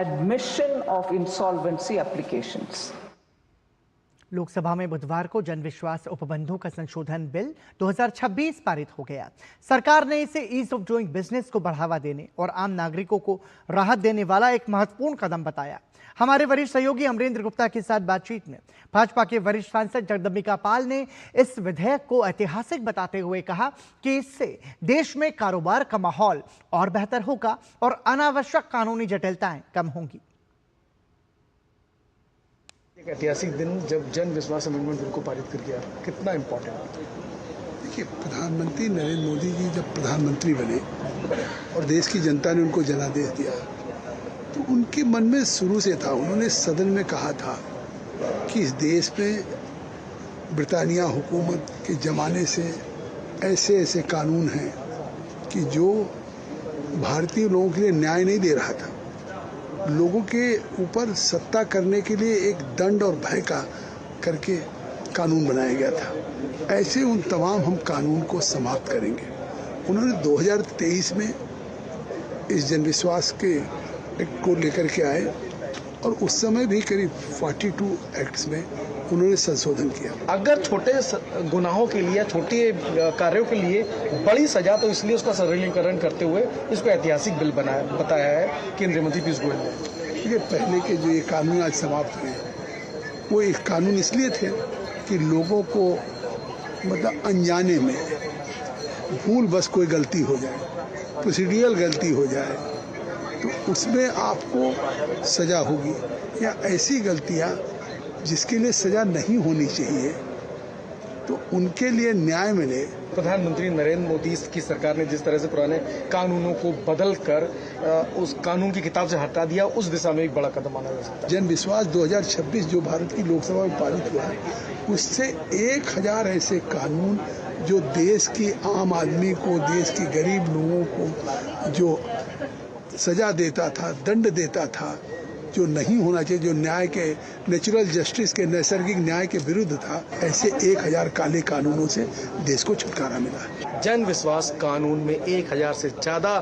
admission of insolvency applications. Lok Sabha में बुधवार को जनविश्वास उपबंधों का संशोधन बिल 2026 पारित हो गया। सरकार ने इसे ईज ऑफ डूइंग बिजनेस को बढ़ावा देने और आम नागरिकों को राहत देने वाला एक महत्वपूर्ण कदम बताया। हमारे वरिष्ठ सहयोगी अमरेंद्र गुप्ता के साथ बातचीत में भाजपा के वरिष्ठ सांसद जगदम्बिका पाल ने इस विधेयक को ऐतिहासिक बताते हुए कहा कि इससे देश में कारोबार का माहौल और बेहतर होगा और अनावश्यक कानूनी जटिलताएं कम होंगी। एक ऐतिहासिक दिन जब जन विश्वास अमेंडमेंट बिल को पारित कर गया, कितना इम्पोर्टेंट है? देखिए, प्रधानमंत्री नरेंद्र मोदी जी जब प्रधानमंत्री बने और देश की जनता ने उनको जनादेश दिया, तो उनके मन में शुरू से था, उन्होंने सदन में कहा था कि इस देश में ब्रिटानिया हुकूमत के ज़माने से ऐसे ऐसे कानून हैं कि जो भारतीय लोगों के लिए न्याय नहीं दे रहा था। लोगों के ऊपर सत्ता करने के लिए एक दंड और भय का करके कानून बनाया गया था। ऐसे उन तमाम हम कानून को समाप्त करेंगे। उन्होंने 2023 में इस जनविश्वास के एक्ट को लेकर के आए और उस समय भी करीब 42 एक्ट्स में उन्होंने संशोधन किया। अगर छोटे गुनाहों के लिए, छोटे कार्यों के लिए बड़ी सजा, तो इसलिए उसका सरलीकरण करते हुए इसको ऐतिहासिक बिल बताया है केंद्रीय मंत्री पीयूष गोयल ने। देखिए, पहले के जो ये कानून आज समाप्त हुए, वो एक कानून इसलिए थे कि लोगों को मतलब अनजाने में भूल बस कोई गलती हो जाए, प्रोसीडियल गलती हो जाए, तो उसमें आपको सजा होगी, या ऐसी गलतियां जिसके लिए सजा नहीं होनी चाहिए तो उनके लिए न्याय मिले। प्रधानमंत्री नरेंद्र मोदी की सरकार ने जिस तरह से पुराने कानूनों को बदल कर उस कानून की किताब से हटा दिया, उस दिशा में एक बड़ा कदम माना जा सकता है। जन विश्वास 2026 जो भारत की लोकसभा में पारित हुआ है, उससे 1000 ऐसे कानून जो देश के आम आदमी को, देश के गरीब लोगों को जो सजा देता था, दंड देता था, जो नहीं होना चाहिए, जो न्याय के, नेचुरल जस्टिस के, नैसर्गिक न्याय के विरुद्ध था, ऐसे 1000 काले कानूनों से देश को छुटकारा मिला। जन विश्वास कानून में 1000 से ज्यादा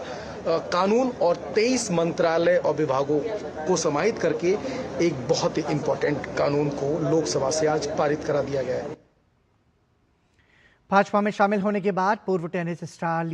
कानून और 23 मंत्रालय और विभागों को समाहित करके एक बहुत ही इम्पोर्टेंट कानून को लोकसभा से आज पारित करा दिया गया है। भाजपा में शामिल होने के बाद पूर्व टेनिस स्टार